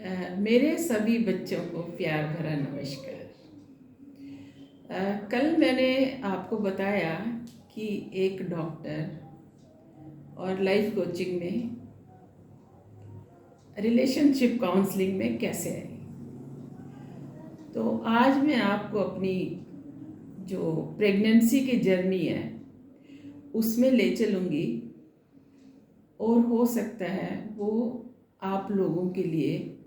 मेरे सभी बच्चों को प्यार भरा नमस्कार। कल मैंने आपको बताया कि एक डॉक्टर और लाइफ कोचिंग में रिलेशनशिप काउंसलिंग में कैसे आई। तो आज मैं आपको अपनी जो प्रेगनेंसी की जर्नी है उसमें ले चलूँगी और हो सकता है वो आप लोगों के लिए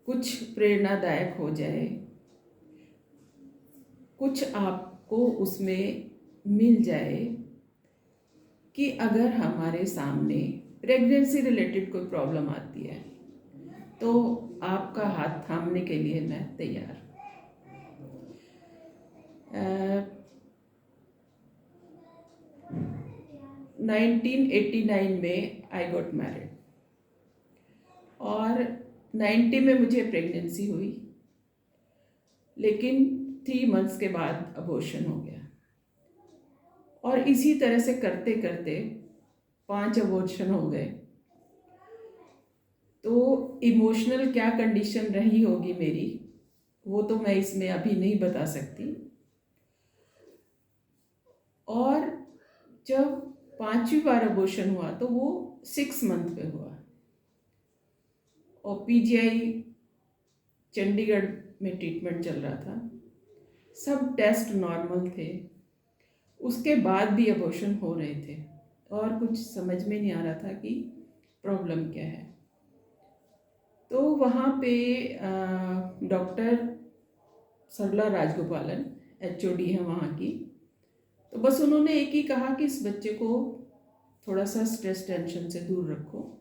कुछ प्रेरणादायक हो जाए, कुछ आपको उसमें मिल जाए कि अगर हमारे सामने प्रेगनेंसी रिलेटेड कोई प्रॉब्लम आती है तो आपका हाथ थामने के लिए मैं तैयार। 1989 में आई गॉट मैरिड और 90 में मुझे प्रेगनेंसी हुई, लेकिन 3 मंथ्स के बाद अबॉर्शन हो गया और इसी तरह से करते करते 5 अबॉर्शन हो गए। तो इमोशनल क्या कंडीशन रही होगी मेरी, वो तो मैं इसमें अभी नहीं बता सकती। और जब 5वीं बार अबॉर्शन हुआ तो वो 6 मंथ पे हुआ और पीजीआई चंडीगढ़ में ट्रीटमेंट चल रहा था, सब टेस्ट नॉर्मल थे। उसके बाद भी अबॉर्शन हो रहे थे और कुछ समझ में नहीं आ रहा था कि प्रॉब्लम क्या है। तो वहाँ पे डॉक्टर सरला राजगोपालन HOD है वहाँ की, तो बस उन्होंने एक ही कहा कि इस बच्चे को थोड़ा सा स्ट्रेस टेंशन से दूर रखो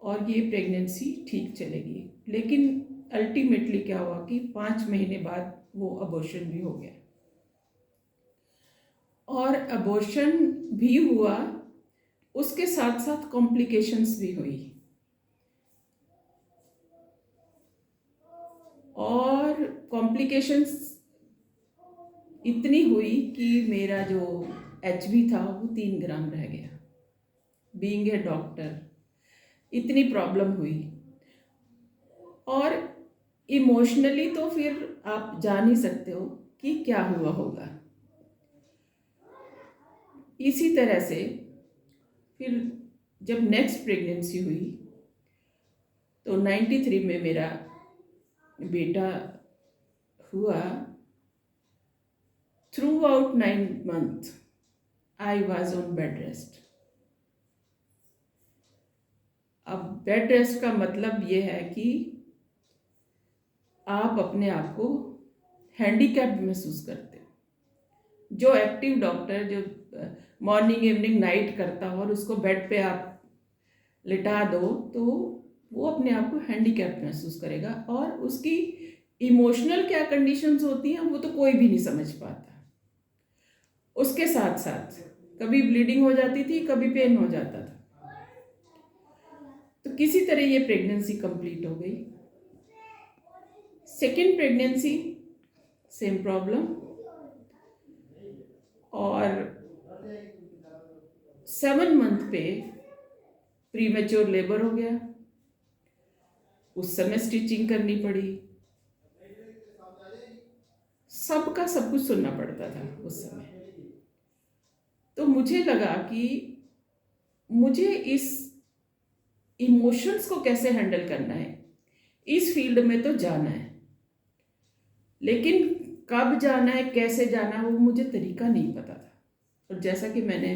और ये प्रेगनेंसी ठीक चलेगी। लेकिन अल्टीमेटली क्या हुआ कि 5 महीने बाद वो अबॉर्शन भी हो गया और अबॉर्शन भी हुआ, उसके साथ साथ कॉम्प्लिकेशंस भी हुई और कॉम्प्लिकेशंस इतनी हुई कि मेरा जो HB था वो 3 ग्राम रह गया। बीइंग ए डॉक्टर इतनी प्रॉब्लम हुई और इमोशनली तो फिर आप जान ही सकते हो कि क्या हुआ होगा। इसी तरह से फिर जब नेक्स्ट प्रेगनेंसी हुई तो 93 में मेरा बेटा हुआ। Through out 9 month I was on bed rest. अब बेड रेस्ट का मतलब ये है कि आप अपने आप को हैंडीकैप्ड महसूस करते हो। जो एक्टिव डॉक्टर जो मॉर्निंग इवनिंग नाइट करता हो और उसको बेड पे आप लिटा दो तो वो अपने आप को हैंडीकैप्ड महसूस करेगा और उसकी इमोशनल क्या कंडीशंस होती हैं वो तो कोई भी नहीं समझ पाता। उसके साथ साथ कभी ब्लीडिंग हो जाती थी, कभी पेन हो जाता था। तो किसी तरह ये प्रेगनेंसी कंप्लीट हो गई। सेकेंड प्रेगनेंसी सेम प्रॉब्लम और 7 मंथ पे प्रीमेच्योर लेबर हो गया। उस समय स्टिचिंग करनी पड़ी, सबका सब कुछ सुनना पड़ता था उस समय। तो मुझे लगा कि मुझे इस इमोशंस को कैसे हैंडल करना है, इस फील्ड में तो जाना है, लेकिन कब जाना है कैसे जाना है वो मुझे तरीका नहीं पता था। और जैसा कि मैंने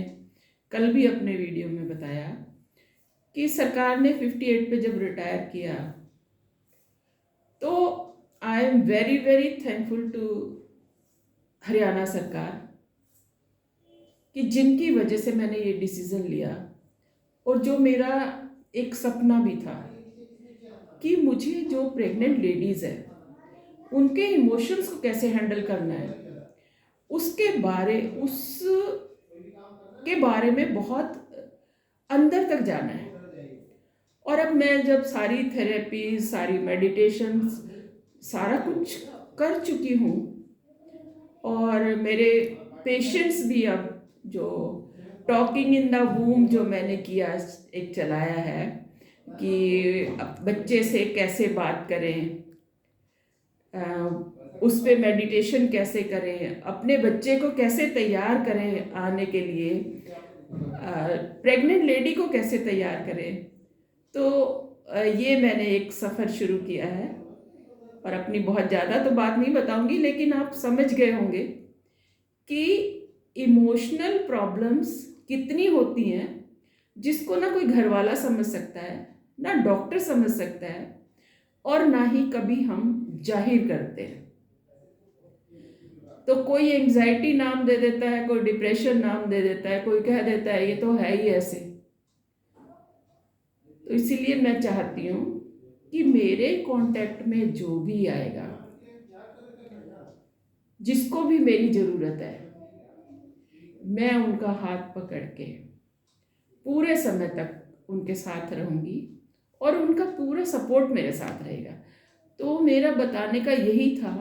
कल भी अपने वीडियो में बताया कि सरकार ने 58 पे जब रिटायर किया तो I am very very thankful to Haryana सरकार कि जिनकी वजह से मैंने ये डिसीज़न लिया और जो मेरा एक सपना भी था कि मुझे जो प्रेग्नेंट लेडीज़ है उनके इमोशंस को कैसे हैंडल करना है उसके बारे में बहुत अंदर तक जाना है। और अब मैं जब सारी थेरेपी, सारी मेडिटेशंस, सारा कुछ कर चुकी हूँ और मेरे पेशेंट्स भी अब जो टॉकिंग इन द वूम जो मैंने किया एक चलाया है, कि बच्चे से कैसे बात करें, उस पे मेडिटेशन कैसे करें, अपने बच्चे को कैसे तैयार करें आने के लिए, प्रेग्नेंट लेडी को कैसे तैयार करें। तो ये मैंने एक सफ़र शुरू किया है, और अपनी बहुत ज़्यादा तो बात नहीं बताऊंगी, लेकिन आप समझ गए होंगे कि इमोशनल प्रॉब्लम्स कितनी होती हैं, जिसको ना कोई घर वाला समझ सकता है, ना डॉक्टर समझ सकता है, और ना ही कभी हम जाहिर करते हैं। तो कोई एंजाइटी नाम दे देता है, कोई डिप्रेशन नाम दे देता है, कोई कह देता है ये तो है ही ऐसे। तो इसीलिए मैं चाहती हूँ कि मेरे कांटेक्ट में जो भी आएगा, जिसको भी मेरी ज़रूरत है, मैं उनका हाथ पकड़ के पूरे समय तक उनके साथ रहूँगी, और उनका पूरा सपोर्ट मेरे साथ रहेगा। तो मेरा बताने का यही था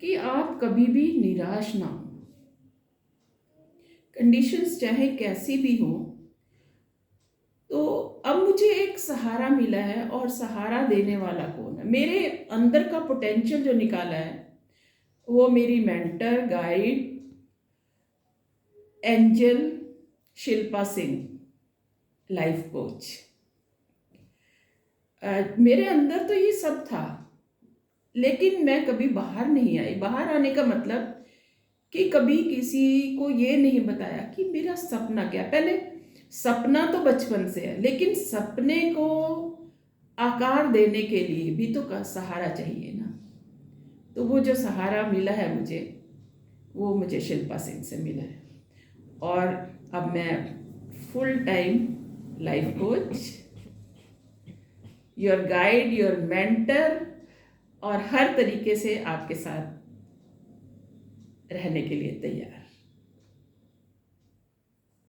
कि आप कभी भी निराश ना हो, कंडीशंस चाहे कैसी भी हो। तो अब मुझे एक सहारा मिला है, और सहारा देने वाला कौन है? मेरे अंदर का पोटेंशियल जो निकाला है, वो मेरी mentor, guide, angel Shilpa Singh, life coach. मेरे अंदर तो ये सब था, लेकिन मैं कभी बाहर नहीं आई। बाहर आने का मतलब कि कभी किसी को ये नहीं बताया कि मेरा सपना क्या। पहले सपना तो बचपन से है, लेकिन सपने को आकार देने के लिए भी तो सहारा चाहिए ना। तो वो जो सहारा मिला है मुझे, वो मुझे शिल्पा सिंह से मिला है। और अब मैं full time life coach, your guide, your mentor, और हर तरीके से आपके साथ रहने के लिए तैयार।